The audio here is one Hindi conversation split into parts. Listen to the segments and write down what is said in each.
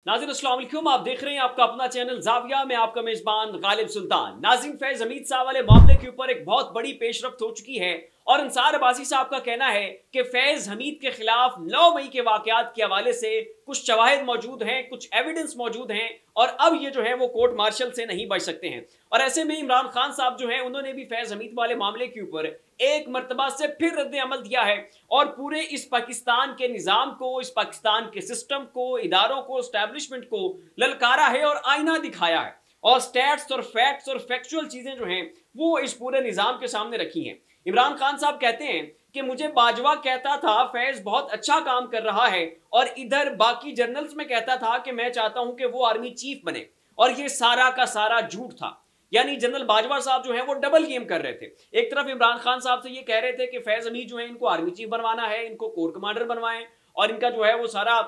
नाज़रीन अस्सलाम वालेकुम, आप देख रहे हैं आपका अपना चैनल जाविया में, आपका मेजबान गालिब सुल्तान। नाज़रीन, फैज हमीद साहब वाले मामले के ऊपर एक बहुत बड़ी पेशरफ्त हो चुकी है और अंसार अब्बासी साहब का कहना है कि फैज हमीद के खिलाफ 9 मई के वाकयात के हवाले से कुछ शवाहिद मौजूद हैं, कुछ एविडेंस मौजूद हैं और अब ये जो है वो कोर्ट मार्शल से नहीं बच सकते हैं। और ऐसे में इमरान खान साहब जो हैं उन्होंने भी फैज हमीद वाले मामले के ऊपर एक मर्तबा से फिर रद्द अमल दिया है और पूरे इस पाकिस्तान के निज़ाम को, इस पाकिस्तान के सिस्टम को, इदारों को, एस्टैब्लिशमेंट को ललकारा है और आईना दिखाया है और स्टैट्स और फैक्ट्स और फैक्चुअल चीजें जो हैं वो इस पूरे निज़ाम के सामने रखी हैं। इमरान खान साहब कहते हैं कि मुझे बाजवा कहता था फैज बहुत अच्छा काम कर रहा है और इधर बाकी जर्नल्स में कहता था कि मैं चाहता हूं कि वो आर्मी चीफ बने, और ये सारा का सारा झूठ था। यानी जनरल बाजवा साहब जो है वो डबल गेम कर रहे थे। एक तरफ इमरान खान साहब से ये कह रहे थे कि फैज हमीद जो है इनको आर्मी चीफ बनवाना है, इनको कोर कमांडर बनवाएं और इनका जो है वो सारा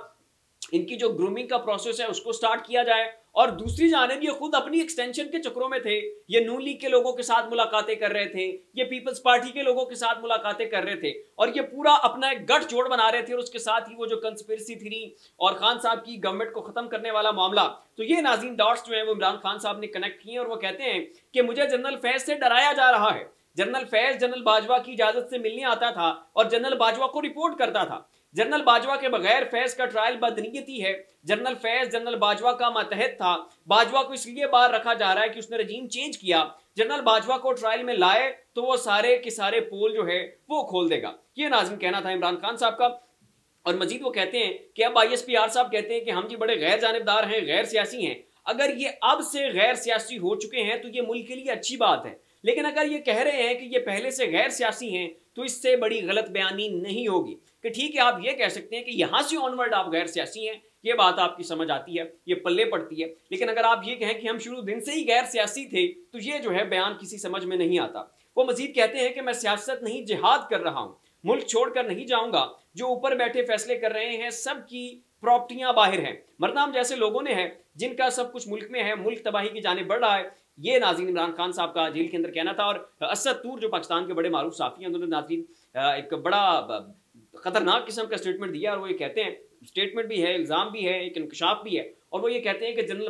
इनकी जो ग्रूमिंग का प्रोसेस है उसको स्टार्ट किया जाए, और दूसरी जानिब ये खुद अपनी एक्सटेंशन के चक्रों में थे। ये नून लीग के लोगों के साथ मुलाकातें कर रहे थे, ये पीपल्स पार्टी के लोगों के साथ मुलाकातें कर रहे थे और ये पूरा अपना एक गठजोड़ बना रहे थे। और उसके साथ ही वो जो कंस्पिरेसी थ्री और खान साहब की गवर्नमेंट को खत्म करने वाला मामला, तो ये नाज़रीन डॉट्स जो है वो इमरान खान साहब ने कनेक्ट किए और वो कहते हैं कि मुझे जनरल फैज से डराया जा रहा है। जनरल फैज जनरल बाजवा की इजाजत से मिलने आता था और जनरल बाजवा को रिपोर्ट करता था। जनरल बाजवा के बगैर फैज का ट्रायल बदनीयती है। जनरल फैज जनरल बाजवा का मातहत था। बाजवा को इसलिए बाहर रखा जा रहा है कि उसने रजीम चेंज किया। जनरल बाजवा को ट्रायल में लाए तो वो सारे के सारे पोल जो है वो खोल देगा। ये नाज़रीन कहना था इमरान खान साहब का। और मजीद वो कहते हैं कि अब ISPR साहब कहते हैं कि हम जी बड़े गैर जानिबदार हैं, गैर सियासी हैं। अगर ये अब से गैर सियासी हो चुके हैं तो ये मुल्क के लिए अच्छी बात है, लेकिन अगर ये कह रहे हैं कि ये पहले से गैर सियासी हैं तो इससे बड़ी गलत बयानी नहीं होगी। कि ठीक है, आप ये कह सकते हैं कि यहां से ऑनवर्ड आप गैर सियासी हैं, ये बात आपकी समझ आती है, ये पल्ले पड़ती है, लेकिन अगर आप ये कहें कि हम शुरू दिन से ही गैर सियासी थे तो ये जो है बयान किसी समझ में नहीं आता। वो मजीद कहते हैं कि मैं सियासत नहीं जिहाद कर रहा हूं, मुल्क छोड़कर नहीं जाऊंगा। जो ऊपर बैठे फैसले कर रहे हैं सबकी प्रॉपर्टियां बाहर हैं, मरनाम जैसे लोगों ने है जिनका सब कुछ मुल्क में है, मुल्क तबाही की जानिब बढ़ रहा है। ये नाज़रीन इमरान खान साहब का जेल के अंदर कहना था। और असद तूर जो पाकिस्तान के बड़े मारूफ साफ़ी हैं, उन्होंने नाज़रीन एक बड़ा खतरनाक किस्म का स्टेटमेंट दिया और वो ये कहते हैं, स्टेटमेंट भी है, इल्ज़ाम भी है, एक इंकशाफ भी है, और वो ये कहते हैं कि जनरल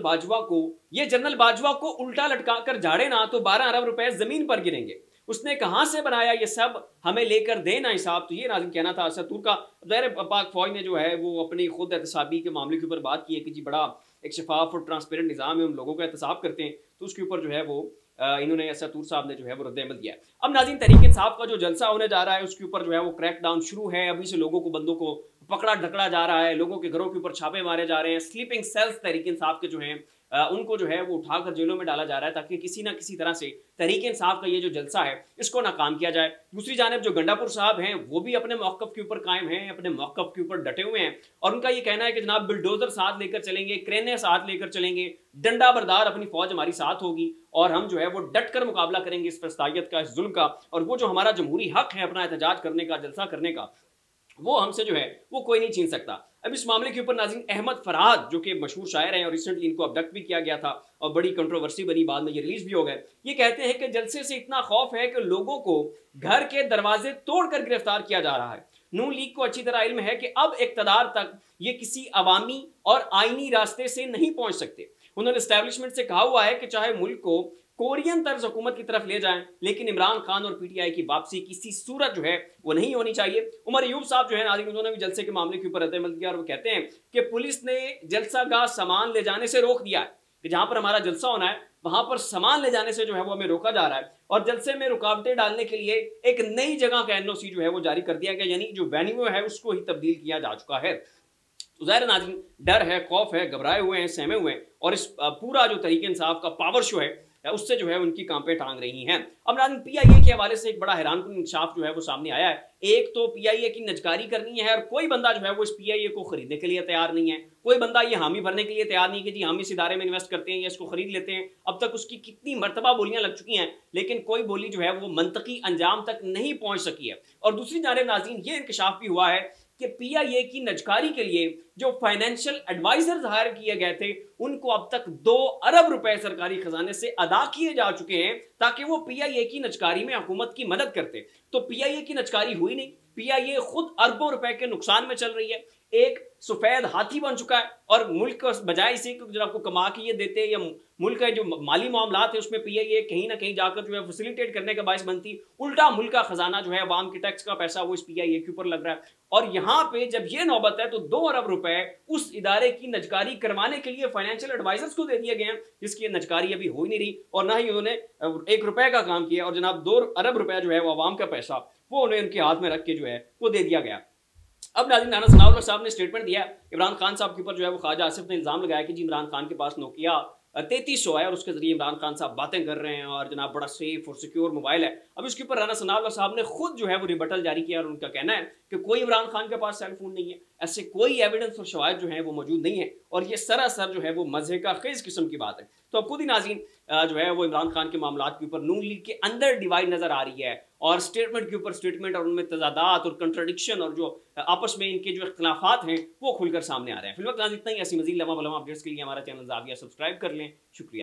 बाजवा को उल्टा लटका कर झाड़े ना तो 12 अरब रुपए जमीन पर गिरेंगे। उसने कहां से बनाया ये सब, हमें लेकर देना हिसाब। तो ये नाज़रीन कहना था असद तूर का। ज़ाहिर पाक फौज ने जो है वो अपनी खुद एहतसाबी के मामले के ऊपर बात की है कि जी बड़ा एक शफाफ और ट्रांसपेरेंट निज़ाम है, हम लोगों का एहतसाब करते हैं, तो उसके ऊपर जो है वो इन्होंने असद तूर साहब ने जो है वो रद्द-ए-अमल दिया है। अब नाज़रीन तहरीक इंसाफ का जो जलसा होने जा रहा है उसके ऊपर जो है वो क्रैक डाउन शुरू है। अभी से लोगों को, बंदों को पकड़ा ढकड़ा जा रहा है, लोगों के घरों के ऊपर छापे मारे जा रहे हैं। स्लीपिंग सेल्स तहरीक इंसाफ के जो हैं उनको जो है वो उठाकर जेलों में डाला जा रहा है ताकि किसी ना किसी तरह से तहरीक इंसाफ का ये जो जलसा है इसको नाकाम किया जाए। दूसरी जानिब जो गंडापुर साहब हैं वो भी अपने मौक़िफ़ के ऊपर कायम हैं, अपने मौक़िफ़ के ऊपर डटे हुए हैं और उनका ये कहना है कि जनाब बिल्डोजर साथ लेकर चलेंगे, क्रेनें साथ लेकर चलेंगे, डंडा बरदार अपनी फौज हमारी साथ होगी और हम जो है वो डट कर मुकाबला करेंगे इस फसादियत का, इस जुल्म का, और वो जो हमारा जमहूरी हक है अपना एहतजाज करने का, जलसा करने का, वो हमसे जो है वो कोई नहीं छीन सकता। अब इस मामले के ऊपर नाज़रीन अहमद फरहाद जो कि मशहूर शायर हैं और रिसेंटली इनको अबडक्ट भी किया गया था और बड़ी कंट्रोवर्सी बनी, बाद में ये रिलीज भी हो गए। ये कहते हैं कि जलसे से इतना खौफ है कि लोगों को घर के दरवाजे तोड़कर गिरफ्तार किया जा रहा है। नून लीग को अच्छी तरह इल्म है कि अब इक़्तिदार तक ये किसी अवामी और आईनी रास्ते से नहीं पहुंच सकते। उन्होंने एस्टैब्लिशमेंट से कहा हुआ है कि चाहे मुल्क को कोरियन तर्ज हुकूमत की तरफ ले जाएं, लेकिन इमरान खान और PTI की वापसी किसी सूरत जो है वो नहीं होनी चाहिए। उमर अयूब साहब जो है नाज़रीन उन्होंने भी जलसे के मामले के ऊपर रद्द-ए-अमल किया और वो कहते हैं कि पुलिस ने जलसा का सामान ले जाने से रोक दिया है कि जहां पर हमारा जलसा होना है वहां पर सामान ले जाने से जो है वो हमें रोका जा रहा है और जलसे में रुकावटें डालने के लिए एक नई जगह का NOC जो है वो जारी कर दिया गया, यानी जो वेन्यू है उसको ही तब्दील किया जा चुका है। तो ज़ाहिर नाज़रीन डर है, खौफ है, घबराए हुए हैं, सहमे हुए हैं और इस पूरा जो तहरीक इंसाफ का पावर शो है उससे जो है उनकी कांपे टांग रही हैं। अब नाज़रीन PIA के हवाले से एक बड़ा हैरानकुन इंकशाफ जो है वो सामने आया है। एक तो PIA की नजकारी करनी है और कोई बंदा जो है वो इस PIA को खरीदने के लिए तैयार नहीं है, कोई बंदा ये हामी भरने के लिए तैयार नहीं कि जी हम इस इदारे में इन्वेस्ट करते हैं या इसको खरीद लेते हैं। अब तक उसकी कितनी मरतबा बोलियां लग चुकी हैं लेकिन कोई बोली जो है वो मंतकी अंजाम तक नहीं पहुंच सकी है। और दूसरी जानिब नाज़रीन ये इंकशाफ भी हुआ है कि PIA की नजकारी के लिए जो फाइनेंशियल एडवाइजर्स हायर किए गए थे उनको अब तक 2 अरब रुपए सरकारी खजाने से अदा किए जा चुके हैं ताकि वो पीआईए की नचकारी में हुकूमत की मदद करते। तो पीआईए की नचकारी हुई नहीं, पीआईए खुद अरबों रुपए के नुकसान में चल रही है, एक सफेद हाथी बन चुका है और मुल्क बजाय इसी को जब आपको कमा के ये देते या मुल्क के जो माली मामलात है उसमें पीआईए कहीं ना कहीं जाकर जो है फैसिलिटेट करने का बायस बनती, उल्टा मुल्क का खजाना जो है अवाम के टैक्स का पैसा वो इस पीआईए के ऊपर लग रहा है। और यहाँ पे जब ये नौबत है तो 2 अरब रुपए उस इदारे की नजकारी करवाने के लिए फाइनेंशियल एडवाइजर्स को दे दिए गए हैं, जिसकी नजकारी अभी हो ही नहीं रही और ना ही उन्होंने 1 रुपए का काम किया। और जनाब 2 अरब रुपया जो है वो अवाम का पैसा वो उन्हें उनके हाथ में रख के जो है वो दे दिया गया। अब नाज़रीन, राना सनाउल्लाह साहब ने स्टेटमेंट दिया, इमरान खान साहब के ऊपर जो है वो ख्वाजा आसिफ ने इल्ज़ाम लगाया कि जी इमरान खान के पास नोकिया 3300 है और उसके जरिए इमरान खान साहब बातें कर रहे हैं और जनाब बड़ा सेफ और सिक्योर मोबाइल है। अब इसके ऊपर राना सनाउल्लाह साहब ने खुद जो है वो रिबटल जारी किया और उनका कहना है कि कोई इमरान खान के पास सेल फोन नहीं है, ऐसे कोई एविडेंस और शवाहिद जो है वो मौजूद नहीं है और ये सरासर जो है वो मजे का खेज किस्म की बात है। तो अब खुद ही नाज़रीन जो है वो इमरान खान के मामलात के ऊपर नून लीग के अंदर डिवाइड नजर आ रही है और स्टेटमेंट के ऊपर स्टेटमेंट और उनमें तजादात और कंट्राडिक्शन और जो आपस में इनके जो इख्तिलाफात हैं वो खुलकर सामने आ रहे हैं। फिलहाल नाज़रीन इतना ही, ऐसी मज़ीद लम्हा बलमा अपडेट्स के लिए हमारा चैनल ज़ाविया सब्सक्राइब कर लें। शुक्रिया।